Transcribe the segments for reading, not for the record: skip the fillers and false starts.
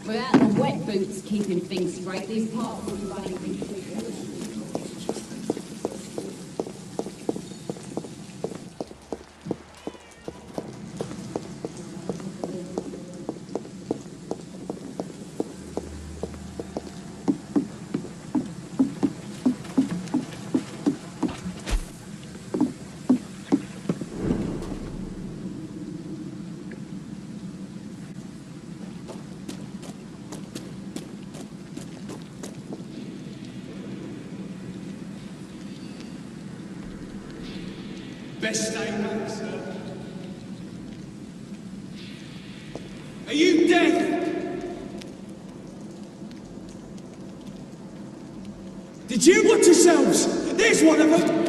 Without the wet boots keeping things straight, these parts will be running things. Best stay back, sir. Are you dead? Did you watch yourselves? There's one of them!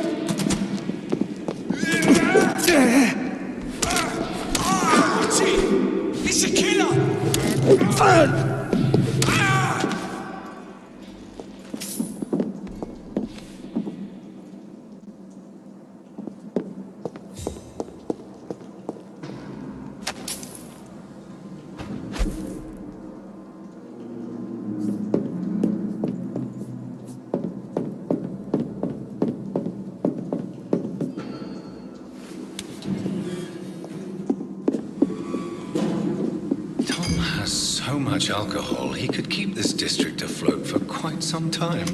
It's a killer! So much alcohol, he could keep this district afloat for quite some time.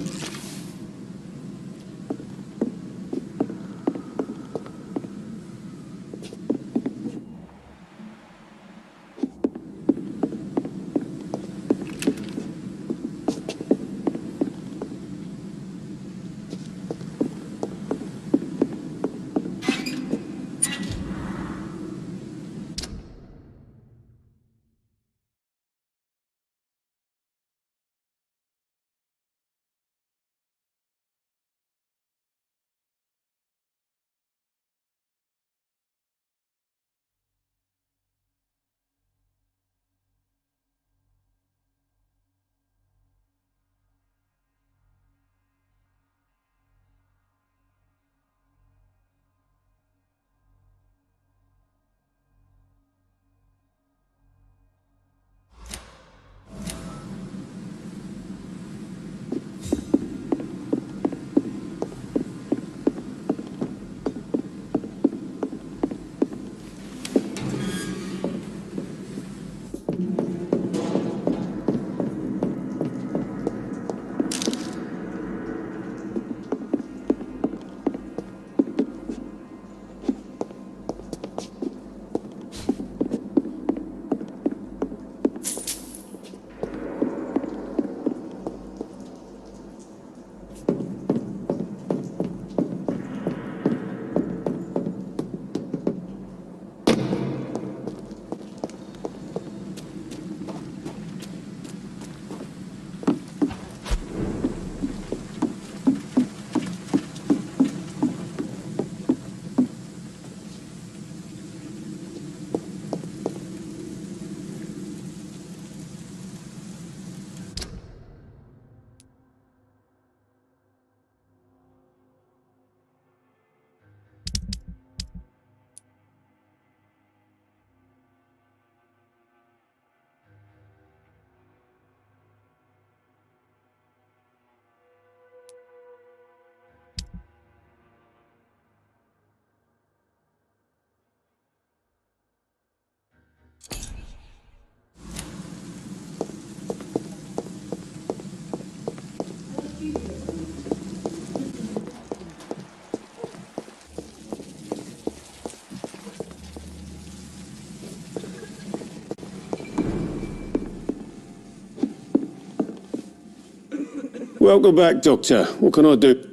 Welcome back, Doctor. What can I do?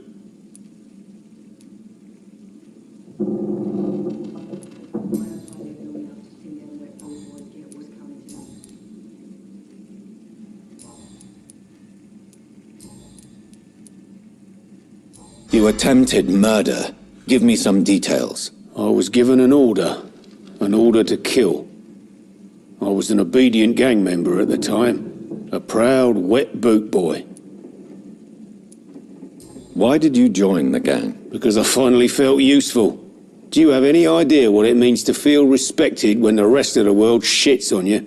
You attempted murder. Give me some details. I was given an order to kill. I was an obedient gang member at the time, a proud wet boot boy. Why did you join the gang? Because I finally felt useful. Do you have any idea what it means to feel respected when the rest of the world shits on you?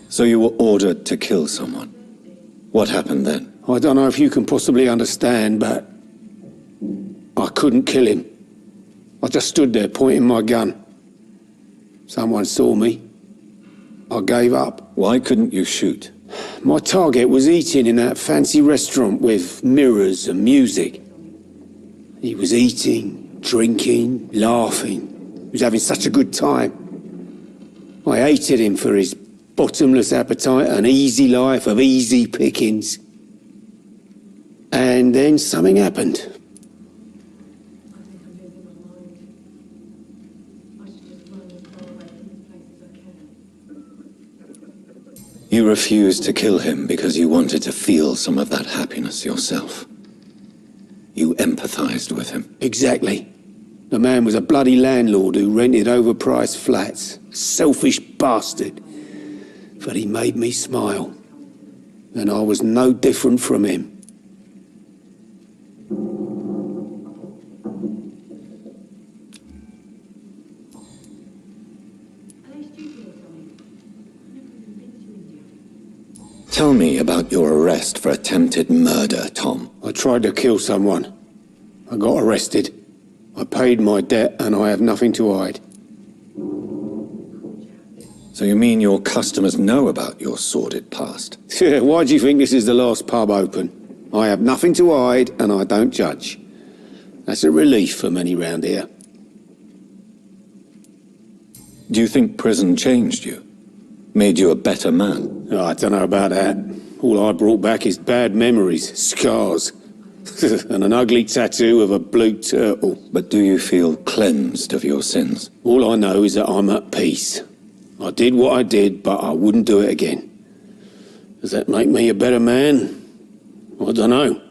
So you were ordered to kill someone. What happened then? I don't know if you can possibly understand, but I couldn't kill him. I just stood there pointing my gun. Someone saw me. I gave up. Why couldn't you shoot? My target was eating in that fancy restaurant with mirrors and music. He was eating, drinking, laughing. He was having such a good time. I hated him for his bottomless appetite and easy life of easy pickings. And then something happened. You refused to kill him because you wanted to feel some of that happiness yourself. You empathized with him. Exactly. The man was a bloody landlord who rented overpriced flats. Selfish bastard. But he made me smile. And I was no different from him. Tell me about your arrest for attempted murder, Tom. I tried to kill someone. I got arrested. I paid my debt and I have nothing to hide. So you mean your customers know about your sordid past? Why do you think this is the last pub open? I have nothing to hide and I don't judge. That's a relief for many round here. Do you think prison changed you? Made you a better man? Oh, I don't know about that. All I brought back is bad memories, scars, and an ugly tattoo of a blue turtle. But do you feel cleansed of your sins? All I know is that I'm at peace. I did what I did, but I wouldn't do it again. Does that make me a better man? I don't know.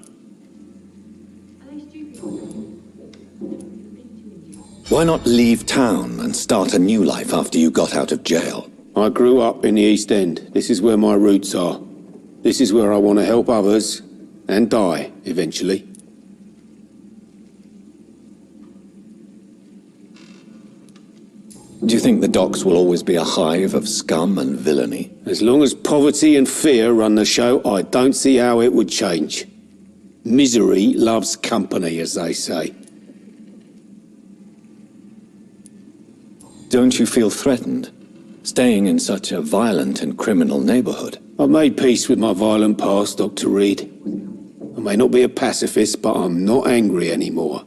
Why not leave town and start a new life after you got out of jail? I grew up in the East End. This is where my roots are. This is where I want to help others and die, eventually. Do you think the docks will always be a hive of scum and villainy? As long as poverty and fear run the show, I don't see how it would change. Misery loves company, as they say. Don't you feel threatened, staying in such a violent and criminal neighborhood? I've made peace with my violent past, Dr. Reed. I may not be a pacifist, but I'm not angry anymore.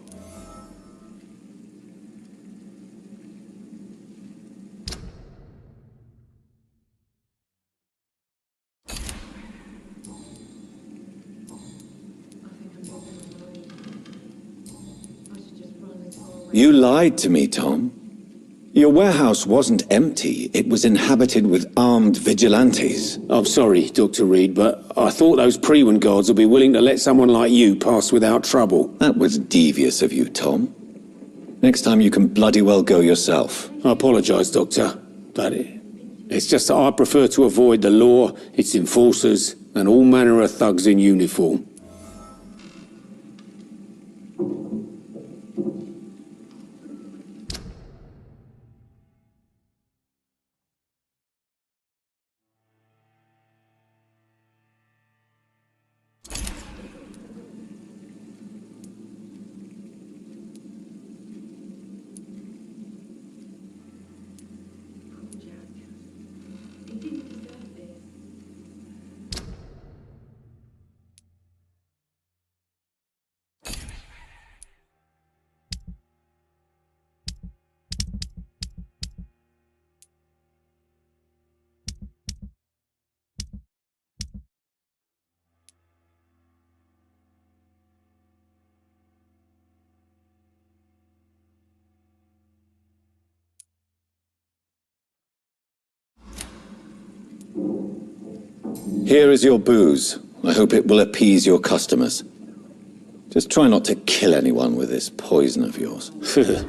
You lied to me, Tom. Your warehouse wasn't empty. It was inhabited with armed vigilantes. I'm sorry, Dr. Reed, but I thought those Prewen guards would be willing to let someone like you pass without trouble. That was devious of you, Tom. Next time you can bloody well go yourself. I apologise, Doctor, but it's just that I prefer to avoid the law, its enforcers, and all manner of thugs in uniform. Here is your booze. I hope it will appease your customers. Just try not to kill anyone with this poison of yours.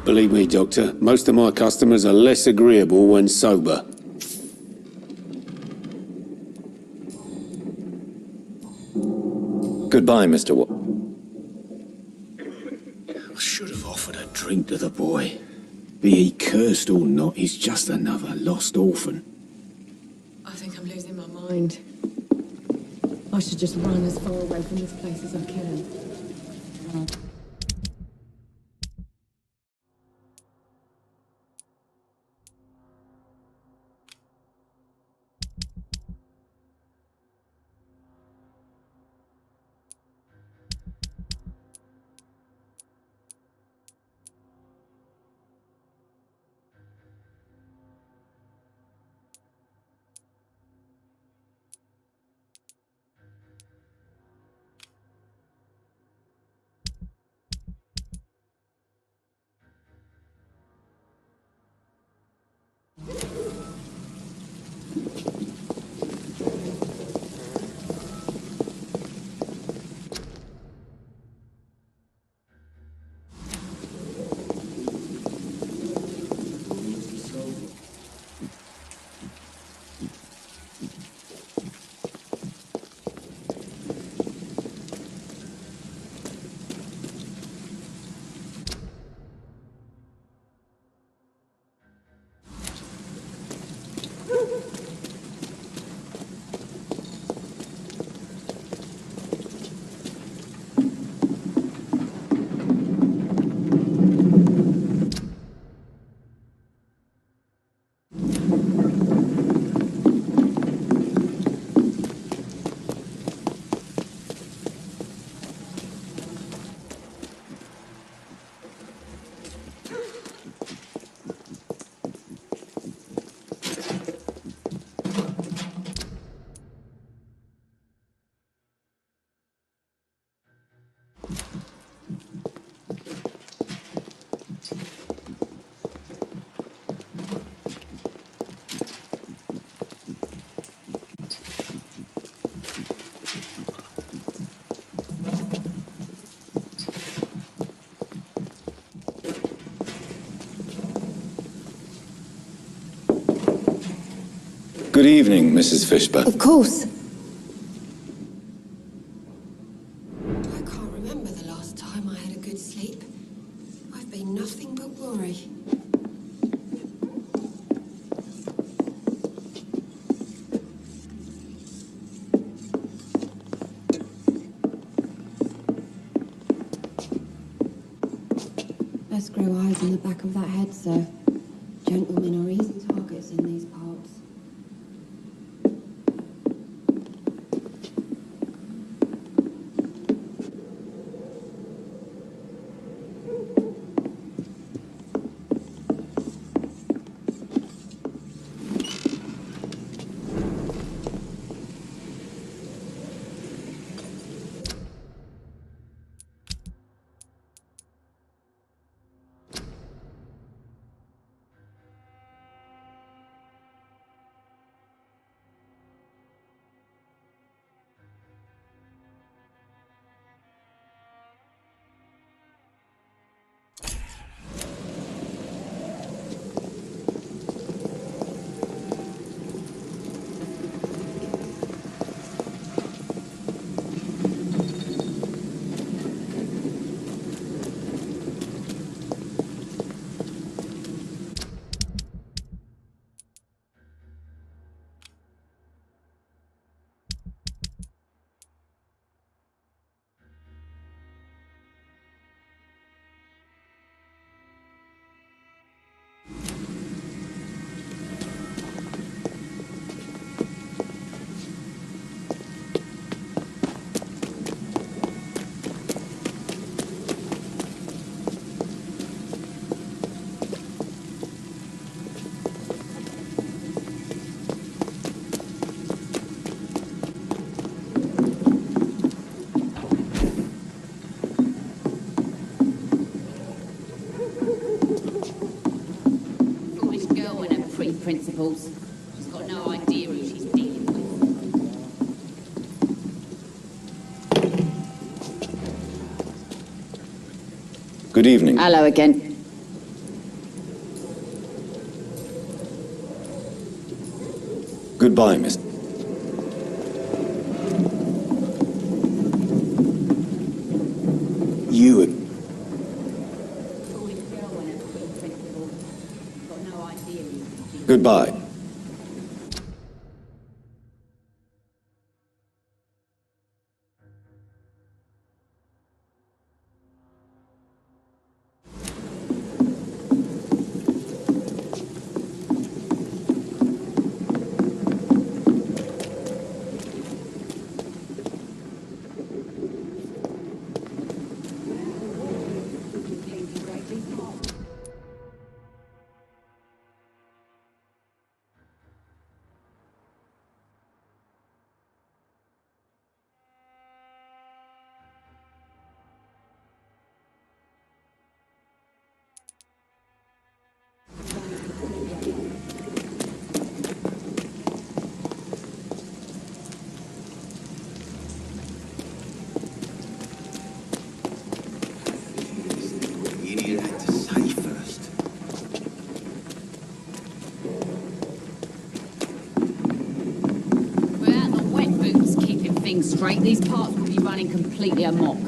Believe me, Doctor, most of my customers are less agreeable when sober. Goodbye, Mr. I should have offered a drink to the boy. Be he cursed or not, he's just another lost orphan. I think I'm losing my mind. I should just run as far away from this place as I can. Good evening, Mrs. Fishburne. Of course. I can't remember the last time I had a good sleep. I've been nothing but worry. Best grow eyes in the back of that head, sir. Gentlemen are easy targets in these parts. Foolish girl and her principles. She's got no idea who she's dealing with. Good evening. Hello again. Goodbye, Miss. You. Goodbye. Without the wet boots keeping things straight, these parts will be running completely amok.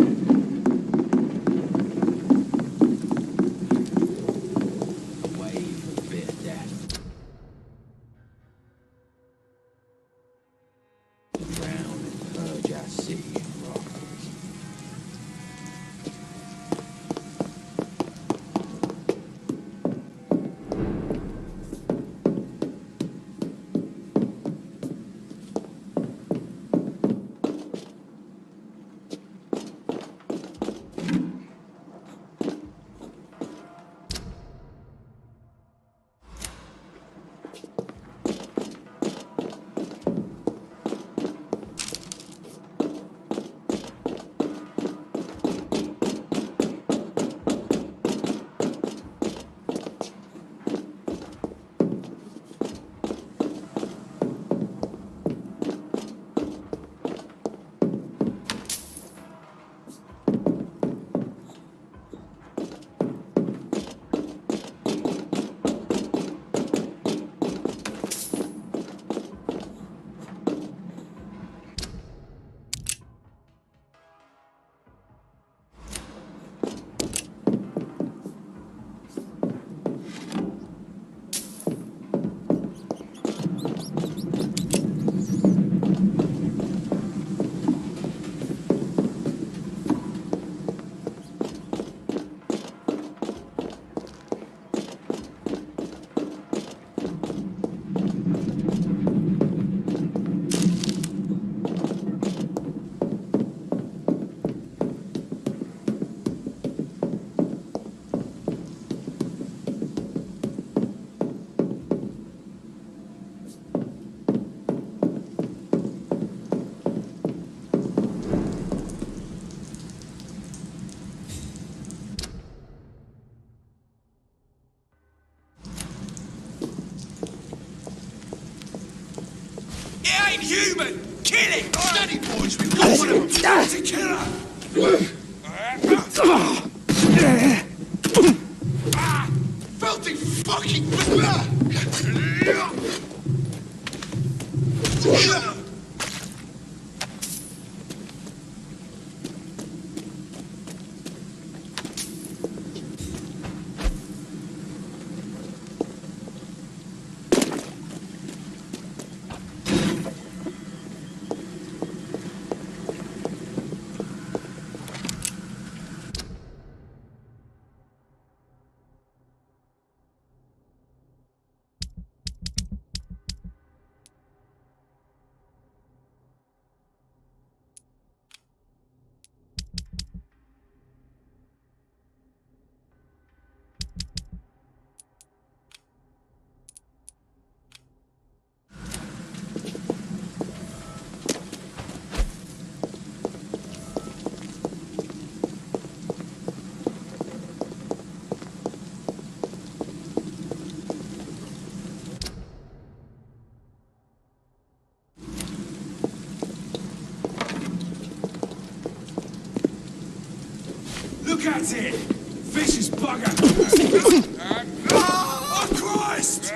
It ain't human! Kill it! Steady, boys, we've got one of them! It's a killer! Filthy fucking... Look at it! vicious bugger! Oh, Christ!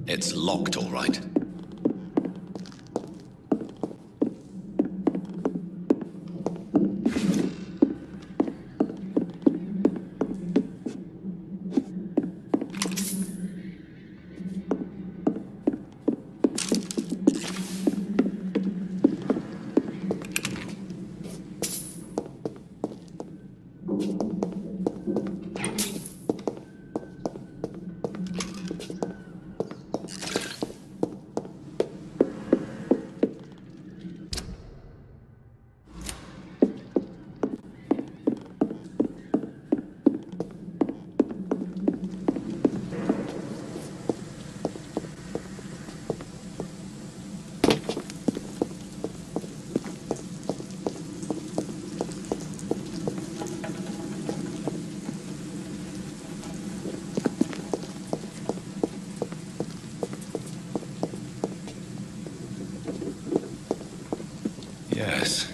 It's locked, all right. Yes.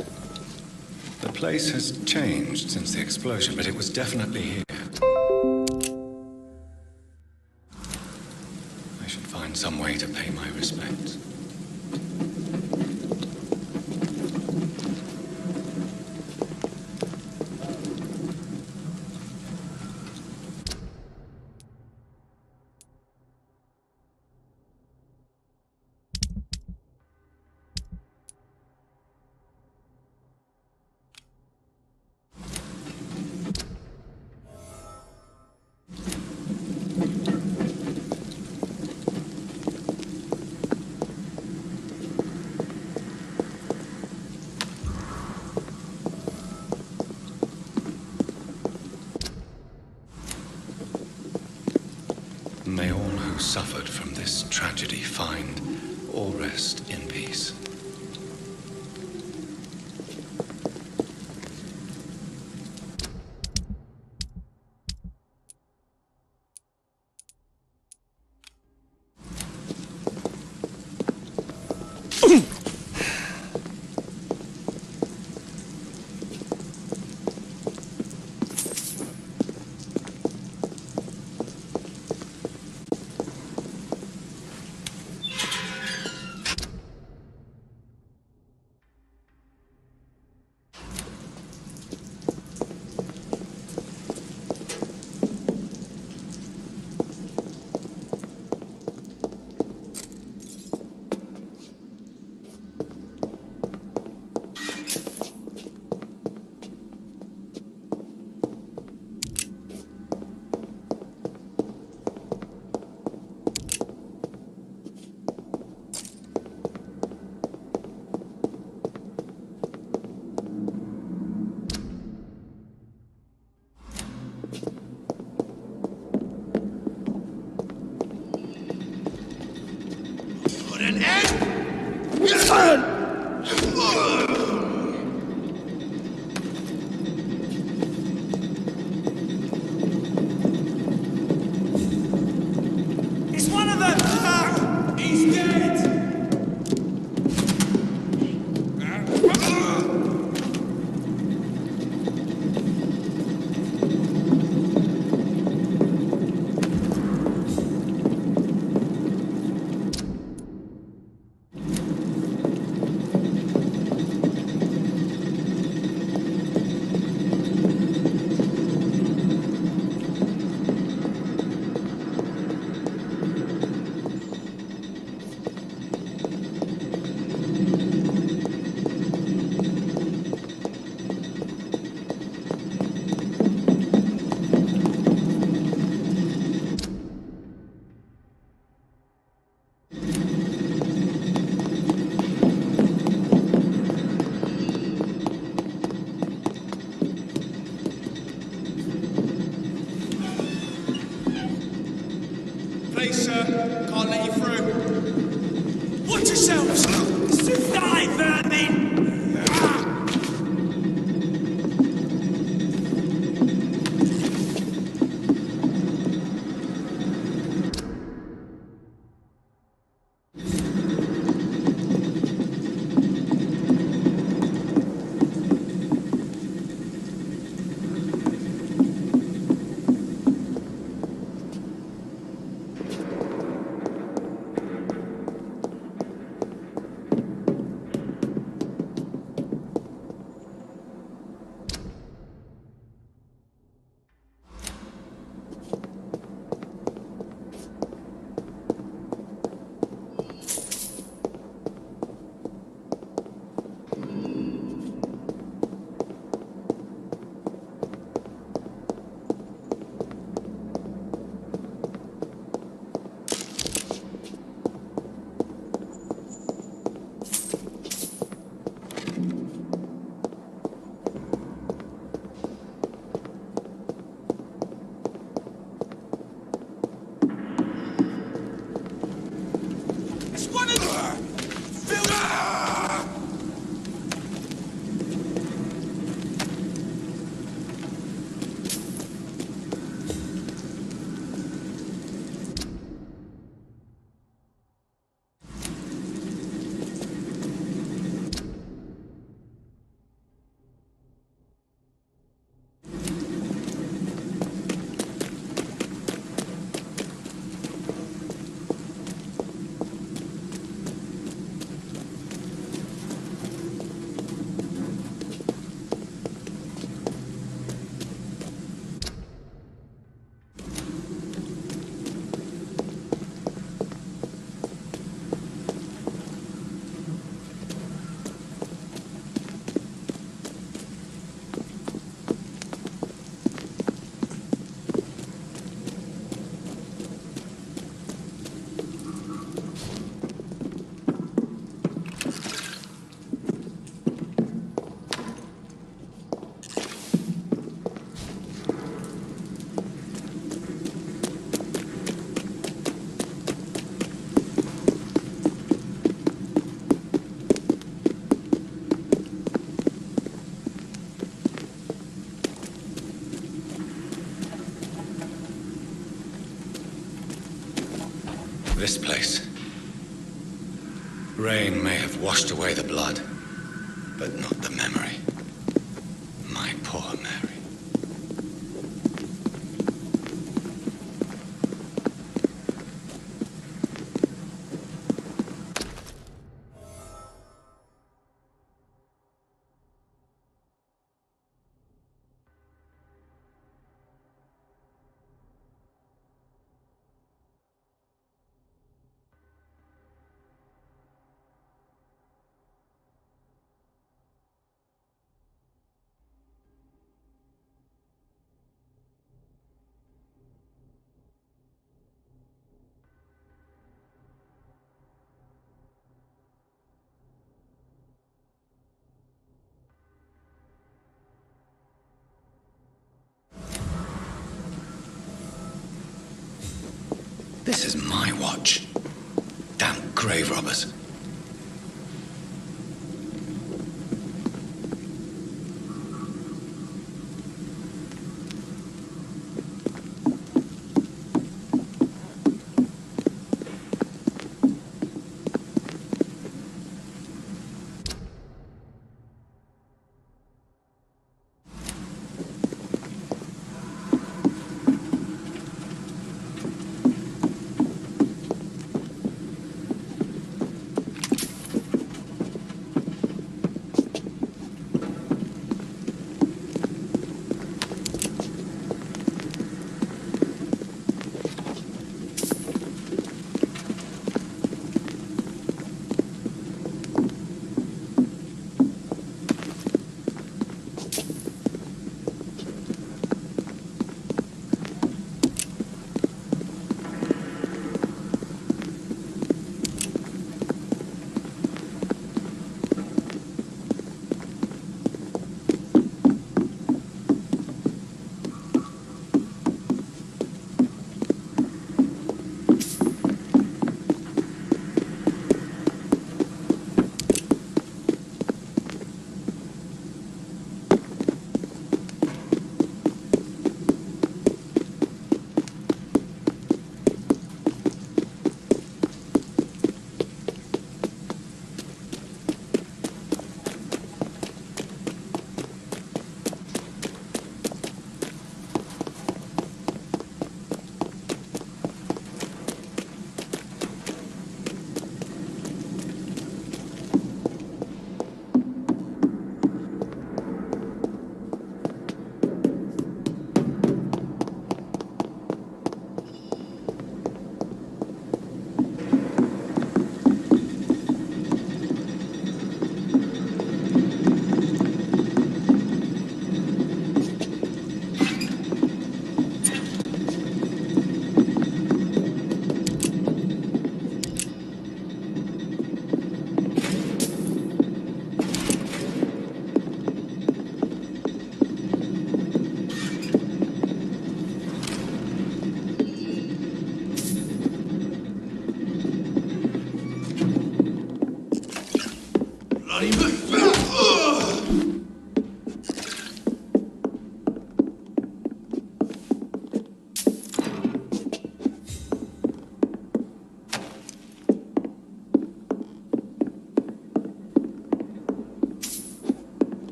The place has changed since the explosion, but it was definitely here. I should find some way to pay my respects. May all who suffered from this tragedy find or rest in peace. sir. Can't let you through. Watch yourselves! Die, vermin! This place. Rain may have washed away the blood, but not the memory. My poor Mary. This is my watch. Damn grave robbers.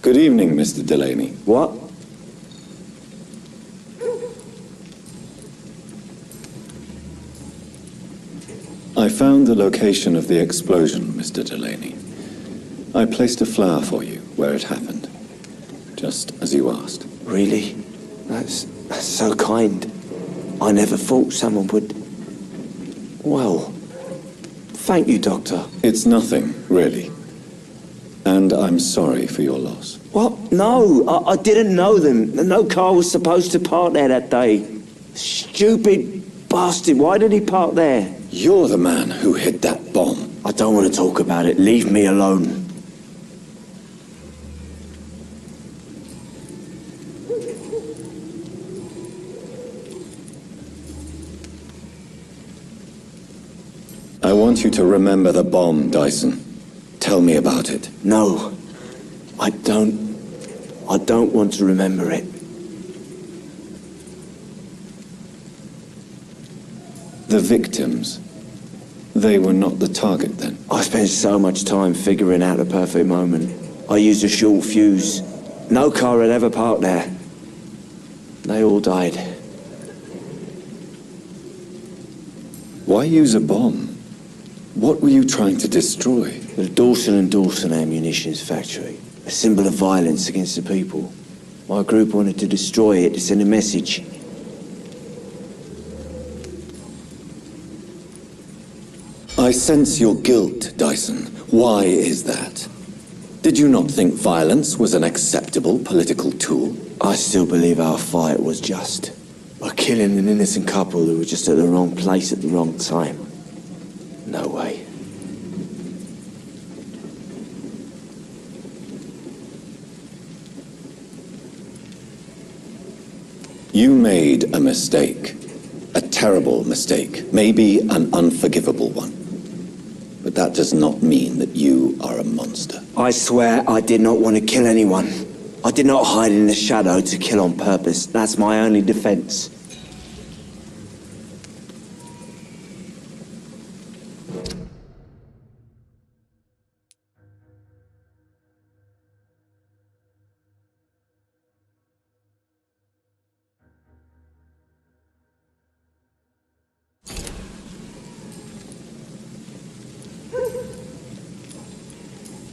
Good evening, Mr. Delaney. What? I found the location of the explosion, Mr. Delaney. I placed a flower for you where it happened, just as you asked. Really? That's so kind. I never thought someone would... Well, thank you, Doctor. It's nothing, really. And I'm sorry for your loss. What? No, I didn't know them. No car was supposed to park there that day. Stupid bastard, why did he park there? You're the man who hid that bomb. I don't want to talk about it. Leave me alone. I want you to remember the bomb, Dyson. Tell me about it. No, I don't want to remember it. The victims, they were not the target then? I spent so much time figuring out the perfect moment. I used a short fuse. No car had ever parked there. They all died. Why use a bomb? What were you trying to destroy? The Dawson & Dawson ammunitions factory. A symbol of violence against the people. My group wanted to destroy it to send a message. I sense your guilt, Dyson. Why is that? Did you not think violence was an acceptable political tool? I still believe our fight was just. By killing an innocent couple who were just at the wrong place at the wrong time. No way. You made a mistake. A terrible mistake. Maybe an unforgivable one. But that does not mean that you are a monster. I swear I did not want to kill anyone. I did not hide in the shadow to kill on purpose. That's my only defense.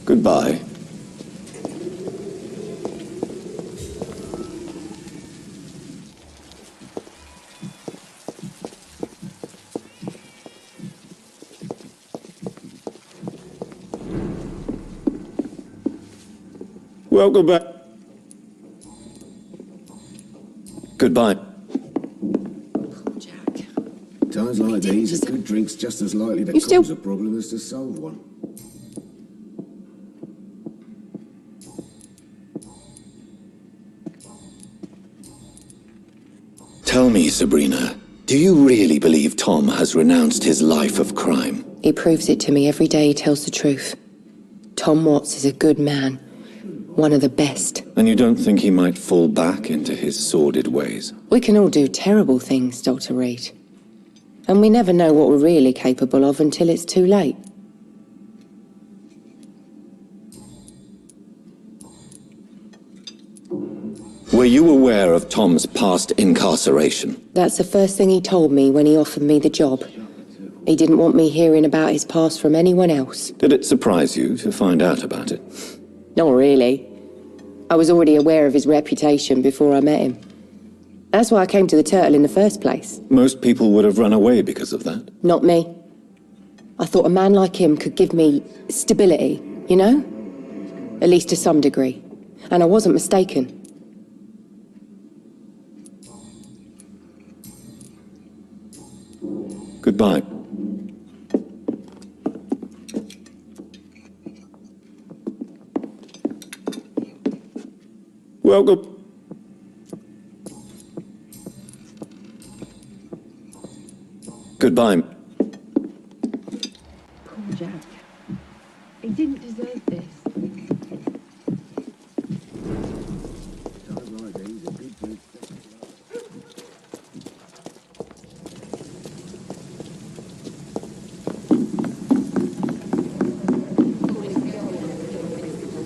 Goodbye. Welcome back. Goodbye. Jack. Times like these, a good drink's just as likely to You still- cause a problem as to solve one. Tell me, Sabrina, do you really believe Tom has renounced his life of crime? He proves it to me every day he tells the truth. Tom Watts is a good man. One of the best. And you don't think he might fall back into his sordid ways? We can all do terrible things, Dr. Reed. And we never know what we're really capable of until it's too late. Were you aware of Tom's past incarceration? That's the first thing he told me when he offered me the job. He didn't want me hearing about his past from anyone else. Did it surprise you to find out about it? Not really. I was already aware of his reputation before I met him. That's why I came to the Turtle in the first place. Most people would have run away because of that. Not me. I thought a man like him could give me stability, you know? At least to some degree. And I wasn't mistaken. Goodbye. Welcome. Goodbye. Poor Jack. He didn't deserve this. Times like these, a good drink's just as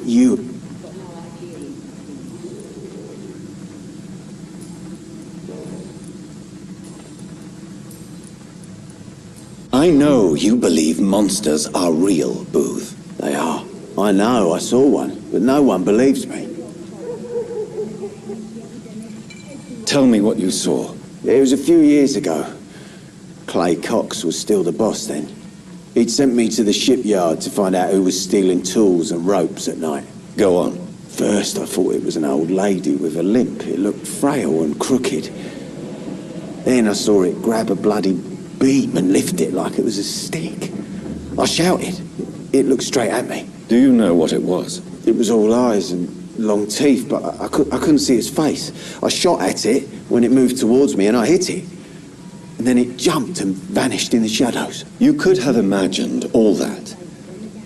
You. I know you believe monsters are real, Booth. They are. I know, I saw one, but no one believes me. Tell me what you saw. It was a few years ago. Clay Cox was still the boss then. He'd sent me to the shipyard to find out who was stealing tools and ropes at night. Go on. First I thought it was an old lady with a limp. It looked frail and crooked. Then I saw it grab a bloody beam and lift it like it was a stick. I shouted. It looked straight at me. Do you know what it was? It was all eyes and long teeth, but I couldn't see its face. I shot at it when it moved towards me and I hit it. And then it jumped and vanished in the shadows. You could have imagined all that.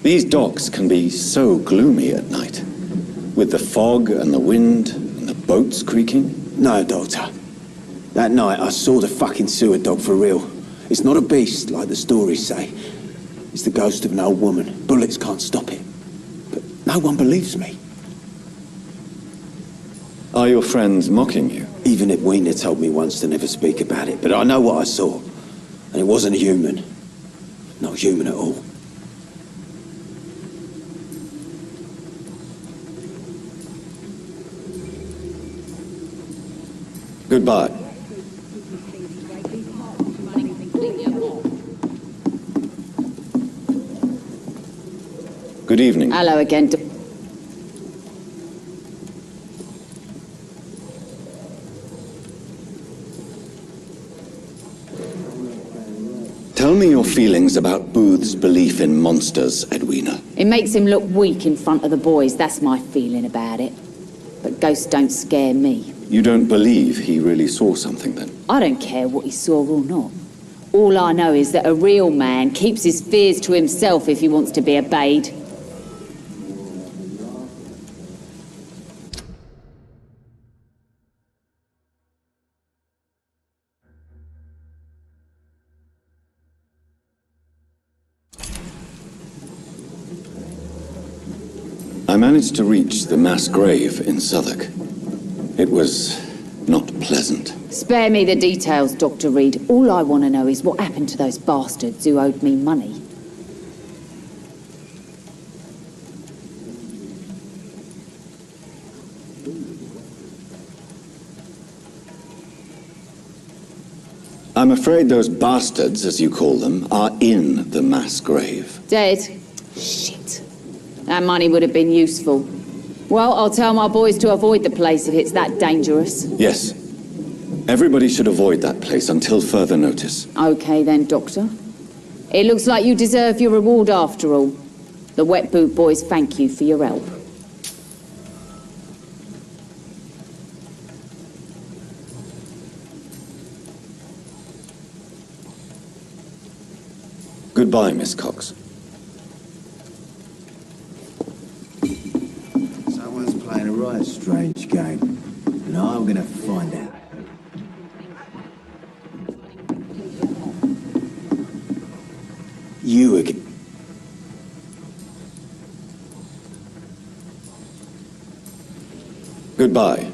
These docks can be so gloomy at night, with the fog and the wind and the boats creaking. No, Doctor. That night I saw the fucking sewer dog for real. It's not a beast like the stories say. It's the ghost of an old woman. Bullets can't stop it. But no one believes me. Are your friends mocking you? Even Edwina told me once to never speak about it, but I know what I saw. And it wasn't a human. Not human at all. Goodbye. Good evening. Hello again. Tell me your feelings about Booth's belief in monsters, Edwina. It makes him look weak in front of the boys. That's my feeling about it. But ghosts don't scare me. You don't believe he really saw something, then? I don't care what he saw or not. All I know is that a real man keeps his fears to himself if he wants to be obeyed. I managed to reach the mass grave in Southwark. It was not pleasant. Spare me the details, Dr. Reed. All I want to know is what happened to those bastards who owed me money. I'm afraid those bastards, as you call them, are in the mass grave. Dead? Shit. That money would have been useful. Well, I'll tell my boys to avoid the place if it's that dangerous. Yes. Everybody should avoid that place until further notice. Okay then, Doctor. It looks like you deserve your reward after all. The Wet Boot boys thank you for your help. Goodbye, Miss Cox. Someone's playing a right strange game, and I'm gonna find out. You again. Goodbye.